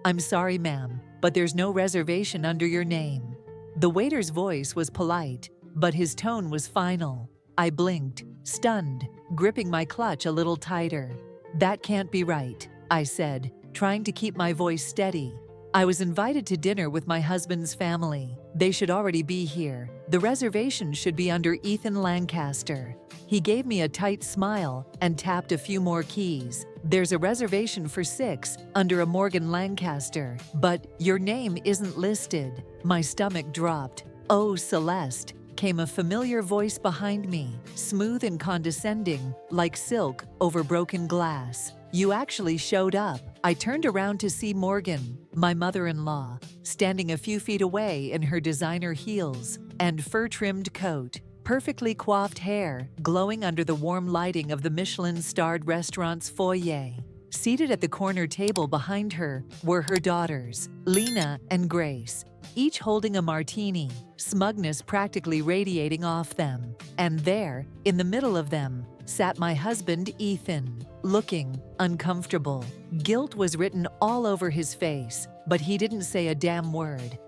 "I'm sorry, ma'am, but there's no reservation under your name." The waiter's voice was polite, but his tone was final. I blinked, stunned, gripping my clutch a little tighter. "That can't be right," I said, trying to keep my voice steady. "I was invited to dinner with my husband's family. They should already be here. The reservation should be under Ethan Lancaster." He gave me a tight smile and tapped a few more keys. "There's a reservation for 6 under a Morgan Lancaster, but your name isn't listed." My stomach dropped. "Oh, Celeste," came a familiar voice behind me, smooth and condescending, like silk over broken glass. "You actually showed up." I turned around to see Morgan, my mother-in-law, standing a few feet away in her designer heels and fur-trimmed coat, perfectly coiffed hair glowing under the warm lighting of the Michelin-starred restaurant's foyer. Seated at the corner table behind her were her daughters, Lena and Grace, each holding a martini, smugness practically radiating off them. And there, in the middle of them, sat my husband Ethan, looking uncomfortable. Guilt was written all over his face, but he didn't say a damn word.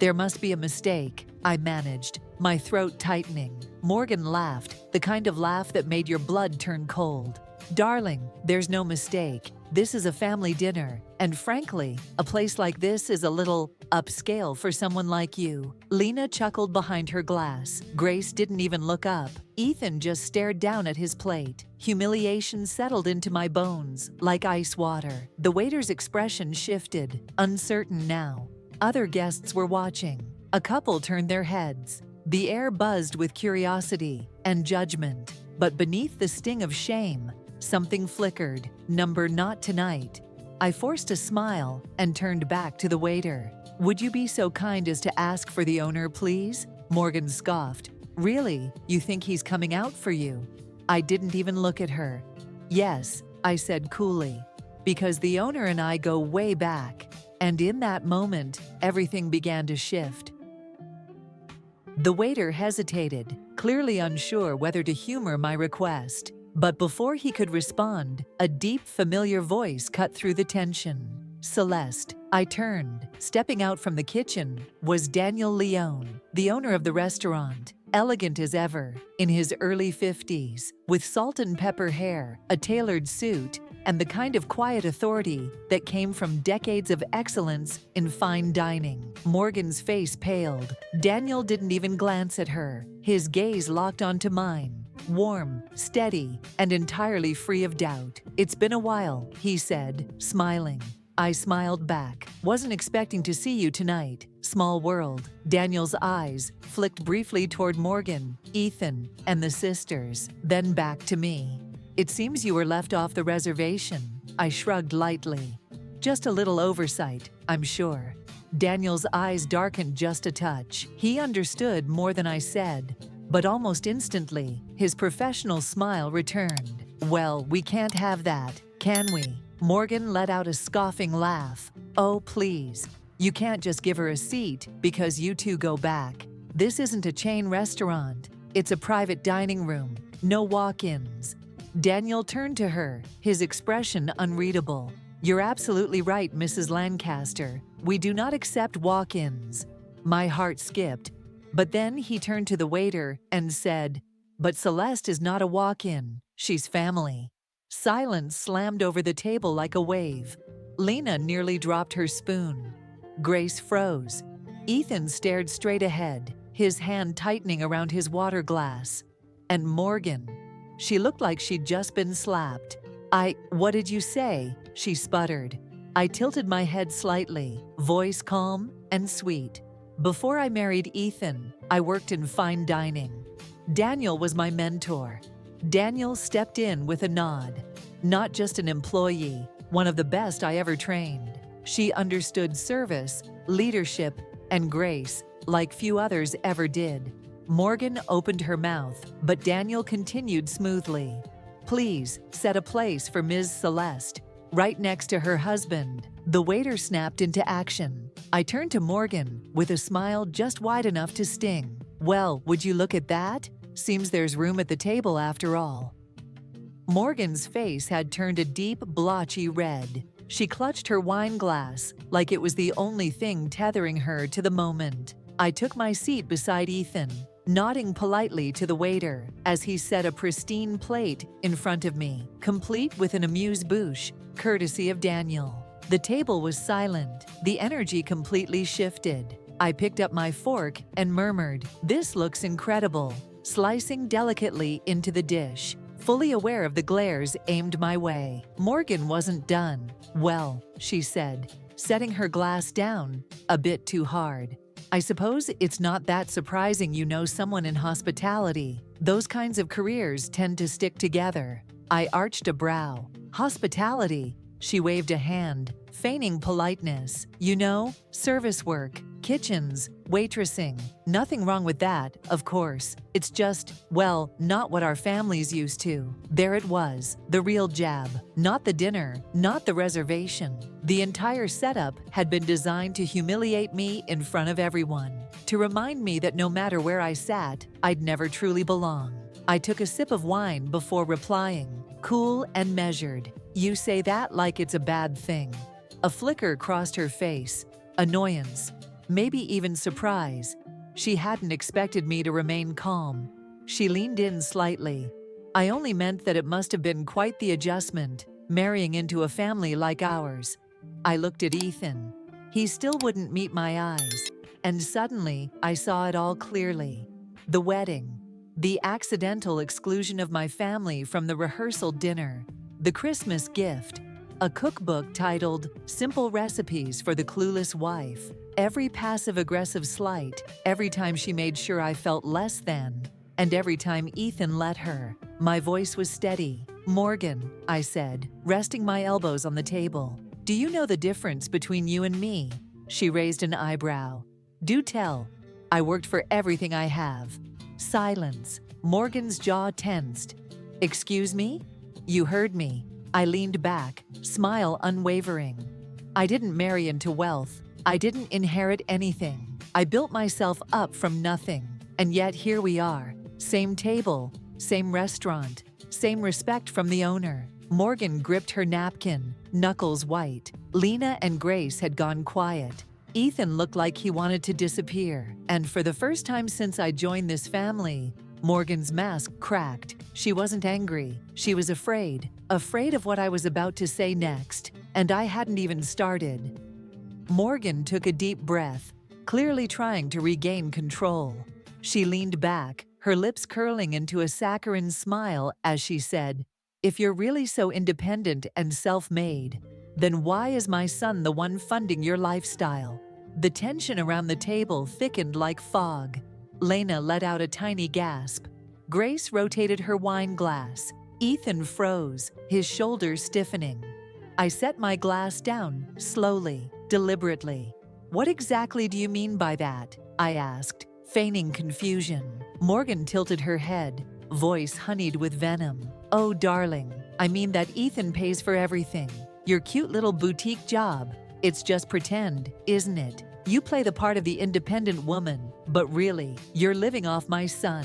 There must be a mistake," I managed, my throat tightening. Morgan laughed, the kind of laugh that made your blood turn cold. "Darling, there's no mistake. This is a family dinner, and frankly, a place like this is a little upscale for someone like you." Lena chuckled behind her glass. Grace didn't even look up. Ethan just stared down at his plate. Humiliation settled into my bones, like ice water. The waiter's expression shifted, uncertain now. Other guests were watching. A couple turned their heads. The air buzzed with curiosity and judgment. But beneath the sting of shame, something flickered. "Number not tonight." I forced a smile and turned back to the waiter. "Would you be so kind as to ask for the owner, please?" Morgan scoffed. "Really? You think he's coming out for you?" I didn't even look at her. "Yes," I said coolly, "because the owner and I go way back." And in that moment, everything began to shift. The waiter hesitated, clearly unsure whether to humor my request. But before he could respond, a deep, familiar voice cut through the tension. "Celeste." I turned. Stepping out from the kitchen was Daniel Leone, the owner of the restaurant, elegant as ever, in his early 50s, with salt and pepper hair, a tailored suit, and the kind of quiet authority that came from decades of excellence in fine dining. Morgan's face paled. Daniel didn't even glance at her. His gaze locked onto mine, warm, steady, and entirely free of doubt. "It's been a while," he said, smiling. I smiled back. "Wasn't expecting to see you tonight. Small world." Daniel's eyes flicked briefly toward Morgan, Ethan, and the sisters, then back to me. "It seems you were left off the reservation." I shrugged lightly. "Just a little oversight, I'm sure." Daniel's eyes darkened just a touch. He understood more than I said, but almost instantly, his professional smile returned. "Well, we can't have that, can we?" Morgan let out a scoffing laugh. "Oh, please. You can't just give her a seat because you two go back. This isn't a chain restaurant. It's a private dining room. No walk-ins." Daniel turned to her, his expression unreadable. "You're absolutely right, Mrs. Lancaster. We do not accept walk-ins." My heart skipped. But then he turned to the waiter and said, "But Celeste is not a walk-in. She's family." Silence slammed over the table like a wave. Lena nearly dropped her spoon. Grace froze. Ethan stared straight ahead, his hand tightening around his water glass. And Morgan. She looked like she'd just been slapped. What did you say?" she sputtered. I tilted my head slightly, voice calm and sweet. "Before I married Ethan, I worked in fine dining. Daniel was my mentor." Daniel stepped in with a nod. "Not just an employee, one of the best I ever trained. She understood service, leadership, and grace like few others ever did." Morgan opened her mouth, but Daniel continued smoothly. "Please, set a place for Ms. Celeste, right next to her husband." The waiter snapped into action. I turned to Morgan with a smile just wide enough to sting. "Well, would you look at that? Seems there's room at the table after all." Morgan's face had turned a deep, blotchy red. She clutched her wine glass like it was the only thing tethering her to the moment. I took my seat beside Ethan, nodding politely to the waiter as he set a pristine plate in front of me, complete with an amuse-bouche, courtesy of Daniel. The table was silent. The energy completely shifted. I picked up my fork and murmured, "This looks incredible," slicing delicately into the dish, fully aware of the glares aimed my way. Morgan wasn't done. "Well," she said, setting her glass down a bit too hard. "I suppose it's not that surprising you know someone in hospitality. Those kinds of careers tend to stick together." I arched a brow. "Hospitality?" She waved a hand, feigning politeness. "You know, service work, kitchens, waitressing. Nothing wrong with that, of course. It's just, well, not what our family's used to." There it was, the real jab. Not the dinner, not the reservation. The entire setup had been designed to humiliate me in front of everyone, to remind me that no matter where I sat, I'd never truly belong. I took a sip of wine before replying, cool and measured. "You say that like it's a bad thing." A flicker crossed her face. Annoyance. Maybe even surprise. She hadn't expected me to remain calm. She leaned in slightly. "I only meant that it must have been quite the adjustment, marrying into a family like ours." I looked at Ethan. He still wouldn't meet my eyes. And suddenly, I saw it all clearly. The wedding. The accidental exclusion of my family from the rehearsal dinner. The Christmas gift. A cookbook titled "Simple Recipes for the Clueless Wife." Every passive-aggressive slight, every time she made sure I felt less than, and every time Ethan let her. My voice was steady. "Morgan," I said, resting my elbows on the table, "do you know the difference between you and me?" She raised an eyebrow. "Do tell." "I worked for everything I have." Silence. Morgan's jaw tensed. "Excuse me?" "You heard me." I leaned back, smile unwavering. "I didn't marry into wealth. I didn't inherit anything. I built myself up from nothing. And yet here we are. Same table, same restaurant, same respect from the owner." Morgan gripped her napkin, knuckles white. Lena and Grace had gone quiet. Ethan looked like he wanted to disappear. And for the first time since I joined this family, Morgan's mask cracked. She wasn't angry. She was afraid. Afraid of what I was about to say next. And I hadn't even started. Morgan took a deep breath, clearly trying to regain control. She leaned back, her lips curling into a saccharine smile as she said, "If you're really so independent and self-made, then why is my son the one funding your lifestyle?" The tension around the table thickened like fog. Lena let out a tiny gasp. Grace rotated her wine glass. Ethan froze, his shoulders stiffening. I set my glass down, slowly, deliberately. "What exactly do you mean by that?" I asked, feigning confusion. Morgan tilted her head, voice honeyed with venom. "Oh, darling, I mean that Ethan pays for everything. Your cute little boutique job. It's just pretend, isn't it? You play the part of the independent woman, but really, you're living off my son."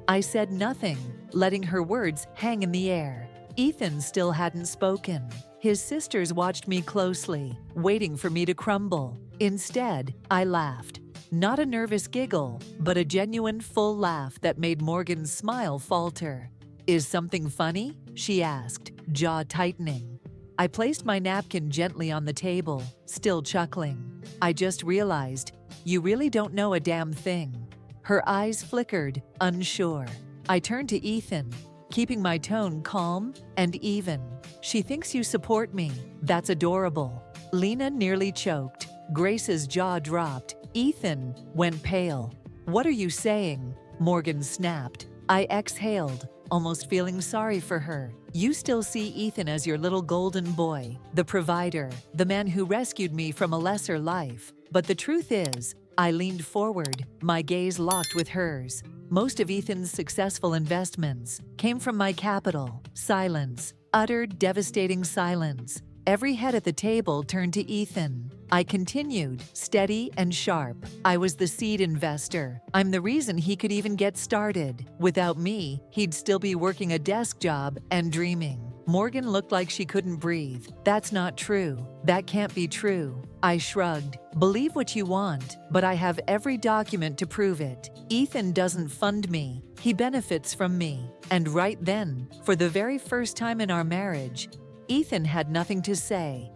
I said nothing, letting her words hang in the air. Ethan still hadn't spoken. His sisters watched me closely, waiting for me to crumble. Instead, I laughed. Not a nervous giggle, but a genuine full laugh that made Morgan's smile falter. "Is something funny?" she asked, jaw tightening. I placed my napkin gently on the table, still chuckling. "I just realized, you really don't know a damn thing." Her eyes flickered, unsure. I turned to Ethan, keeping my tone calm and even. "She thinks you support me. That's adorable." Lena nearly choked. Grace's jaw dropped. Ethan went pale. "What are you saying?" Morgan snapped. I exhaled, almost feeling sorry for her. "You still see Ethan as your little golden boy, the provider, the man who rescued me from a lesser life. But the truth is," I leaned forward, my gaze locked with hers, "most of Ethan's successful investments came from my capital." Silence. Utter, devastating silence. Every head at the table turned to Ethan. I continued, steady and sharp. "I was the seed investor. I'm the reason he could even get started. Without me, he'd still be working a desk job and dreaming." Morgan looked like she couldn't breathe. That's not true. That can't be true. I shrugged. Believe what you want, but I have every document to prove it. Ethan doesn't fund me. He benefits from me. And right then, for the very first time in our marriage, Ethan had nothing to say.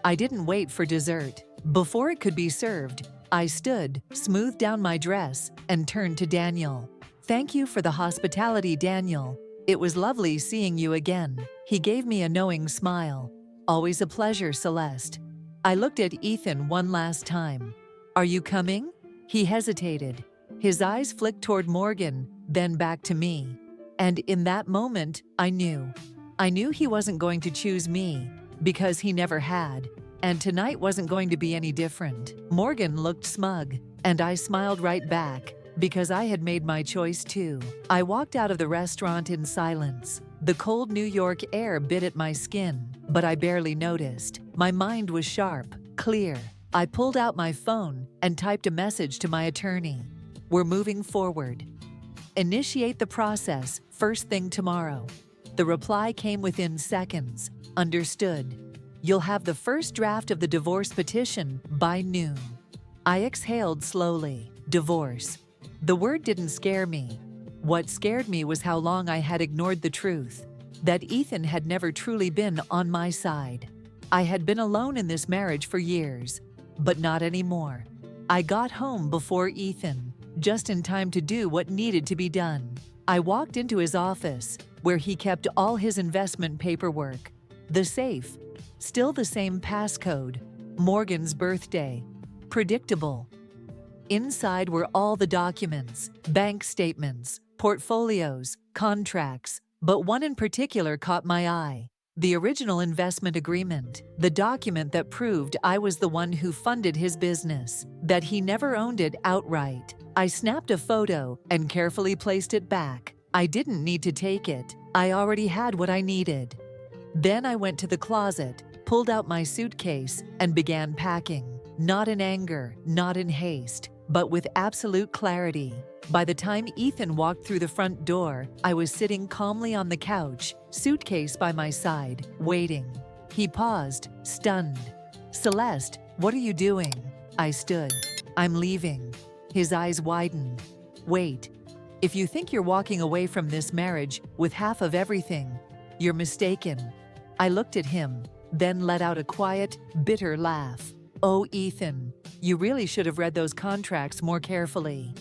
I didn't wait for dessert. Before it could be served, I stood, smoothed down my dress, and turned to Daniel. Thank you for the hospitality, Daniel. It was lovely seeing you again. He gave me a knowing smile. Always a pleasure, Celeste. I looked at Ethan one last time. Are you coming? He hesitated. His eyes flicked toward Morgan, then back to me. And in that moment, I knew. I knew he wasn't going to choose me, because he never had. And tonight wasn't going to be any different. Morgan looked smug, and I smiled right back, because I had made my choice too. I walked out of the restaurant in silence. The cold New York air bit at my skin, but I barely noticed. My mind was sharp, clear. I pulled out my phone and typed a message to my attorney. We're moving forward. Initiate the process first thing tomorrow. The reply came within seconds. Understood. You'll have the first draft of the divorce petition by noon. I exhaled slowly. Divorce. The word didn't scare me. What scared me was how long I had ignored the truth, that Ethan had never truly been on my side. I had been alone in this marriage for years, but not anymore. I got home before Ethan, just in time to do what needed to be done. I walked into his office, where he kept all his investment paperwork. The safe, still the same passcode, Morgan's birthday. Predictable. Inside were all the documents, bank statements, portfolios, contracts, but one in particular caught my eye. The original investment agreement, the document that proved I was the one who funded his business, that he never owned it outright. I snapped a photo and carefully placed it back. I didn't need to take it. I already had what I needed. Then I went to the closet, pulled out my suitcase, and began packing. Not in anger, not in haste, but with absolute clarity. By the time Ethan walked through the front door, I was sitting calmly on the couch, suitcase by my side, waiting. He paused, stunned. Celeste, what are you doing? I stood. I'm leaving. His eyes widened. Wait. If you think you're walking away from this marriage with half of everything, you're mistaken. I looked at him, then let out a quiet, bitter laugh. Oh, Ethan, you really should have read those contracts more carefully.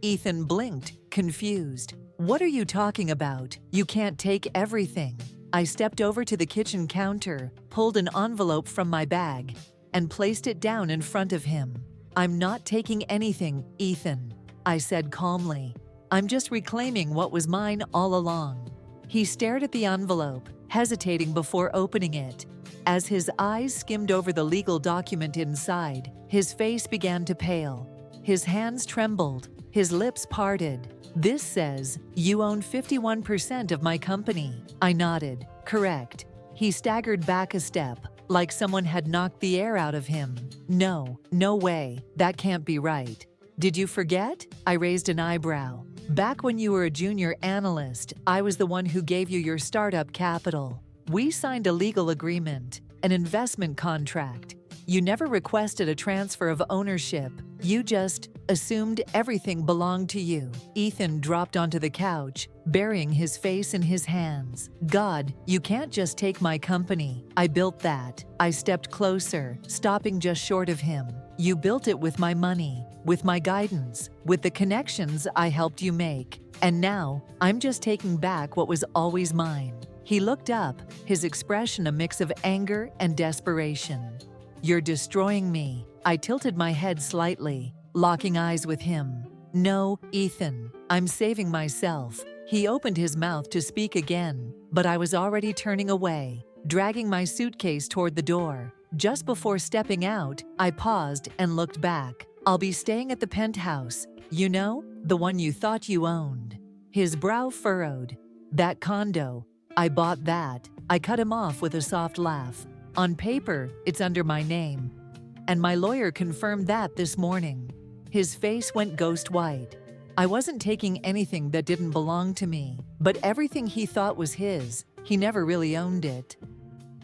Ethan blinked, confused. What are you talking about? You can't take everything. I stepped over to the kitchen counter, pulled an envelope from my bag, and placed it down in front of him. I'm not taking anything, Ethan, I said calmly. I'm just reclaiming what was mine all along. He stared at the envelope, hesitating before opening it. As his eyes skimmed over the legal document inside, his face began to pale. His hands trembled, his lips parted. This says, you own 51% of my company. I nodded. Correct. He staggered back a step, like someone had knocked the air out of him. No way, that can't be right. Did you forget? I raised an eyebrow. Back when you were a junior analyst, I was the one who gave you your startup capital. We signed a legal agreement, an investment contract. You never requested a transfer of ownership. You just assumed everything belonged to you. Ethan dropped onto the couch, burying his face in his hands. God, you can't just take my company. I built that. I stepped closer, stopping just short of him. You built it with my money, with my guidance, with the connections I helped you make. And now, I'm just taking back what was always mine. He looked up, his expression a mix of anger and desperation. You're destroying me. I tilted my head slightly, locking eyes with him. No, Ethan, I'm saving myself. He opened his mouth to speak again, but I was already turning away, dragging my suitcase toward the door. Just before stepping out, I paused and looked back. I'll be staying at the penthouse, you know, the one you thought you owned. His brow furrowed. That condo, I bought that. I cut him off with a soft laugh. On paper, it's under my name. And my lawyer confirmed that this morning. His face went ghost white. I wasn't taking anything that didn't belong to me, but everything he thought was his, he never really owned it.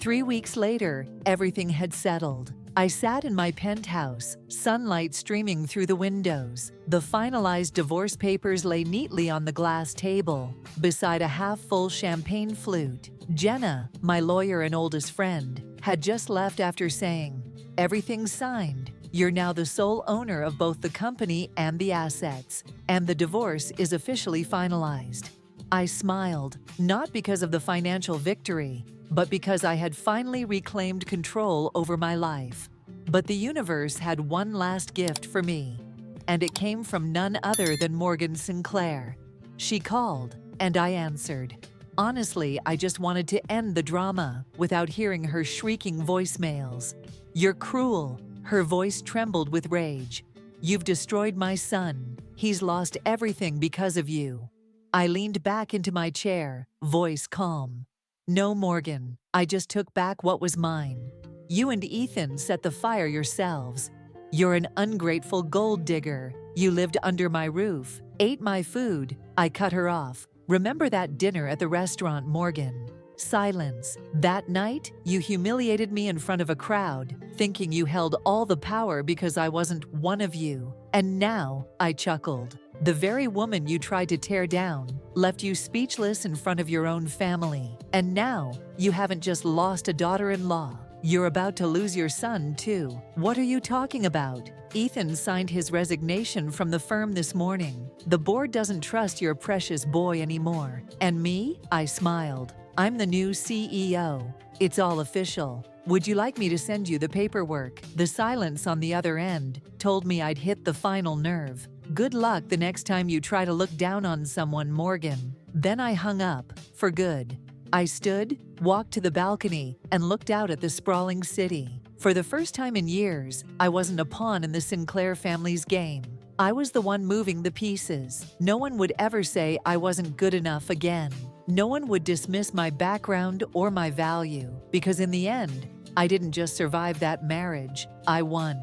3 weeks later, everything had settled. I sat in my penthouse, sunlight streaming through the windows. The finalized divorce papers lay neatly on the glass table, beside a half-full champagne flute. Jenna, my lawyer and oldest friend, had just left after saying, "Everything's signed. You're now the sole owner of both the company and the assets, and the divorce is officially finalized." I smiled, not because of the financial victory, but because I had finally reclaimed control over my life. But the universe had one last gift for me, and it came from none other than Morgan Sinclair. She called, and I answered. Honestly, I just wanted to end the drama without hearing her shrieking voicemails. "You're cruel." Her voice trembled with rage. "You've destroyed my son. He's lost everything because of you." I leaned back into my chair, voice calm. "No, Morgan, I just took back what was mine. You and Ethan set the fire yourselves. You're an ungrateful gold digger. You lived under my roof, ate my food." I cut her off. "Remember that dinner at the restaurant, Morgan?" Silence. "That night, you humiliated me in front of a crowd, thinking you held all the power because I wasn't one of you. And now," I chuckled, "the very woman you tried to tear down left you speechless in front of your own family. And now, you haven't just lost a daughter-in-law. You're about to lose your son, too." "What are you talking about?" "Ethan signed his resignation from the firm this morning. The board doesn't trust your precious boy anymore." "And me?" I smiled. "I'm the new CEO. It's all official. Would you like me to send you the paperwork?" The silence on the other end told me I'd hit the final nerve. "Good luck the next time you try to look down on someone, Morgan." Then I hung up, for good. I stood, walked to the balcony, and looked out at the sprawling city. For the first time in years, I wasn't a pawn in the Sinclair family's game. I was the one moving the pieces. No one would ever say I wasn't good enough again. No one would dismiss my background or my value, because in the end, I didn't just survive that marriage, I won.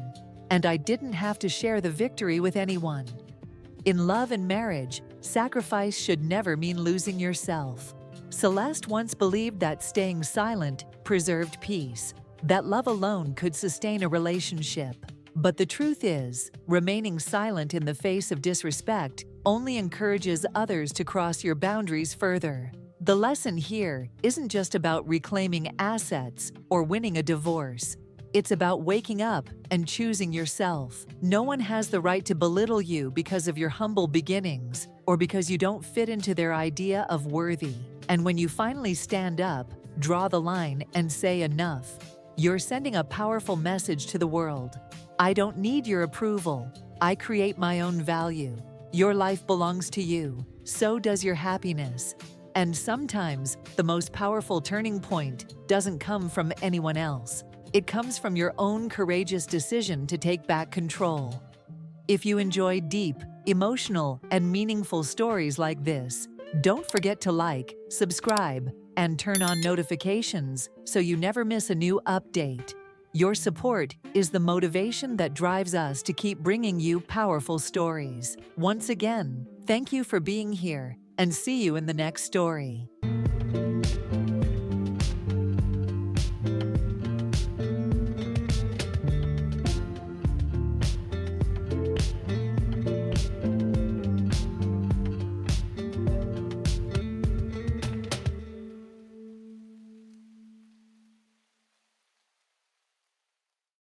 And I didn't have to share the victory with anyone. In love and marriage, sacrifice should never mean losing yourself. Celeste once believed that staying silent preserved peace, that love alone could sustain a relationship. But the truth is, remaining silent in the face of disrespect only encourages others to cross your boundaries further. The lesson here isn't just about reclaiming assets or winning a divorce. It's about waking up and choosing yourself. No one has the right to belittle you because of your humble beginnings or because you don't fit into their idea of worthy. And when you finally stand up, draw the line, and say enough, you're sending a powerful message to the world. I don't need your approval. I create my own value. Your life belongs to you. So does your happiness. And sometimes, the most powerful turning point doesn't come from anyone else. It comes from your own courageous decision to take back control. If you enjoy deep, emotional, and meaningful stories like this, don't forget to like, subscribe, and turn on notifications so you never miss a new update. Your support is the motivation that drives us to keep bringing you powerful stories. Once again, thank you for being here, and see you in the next story.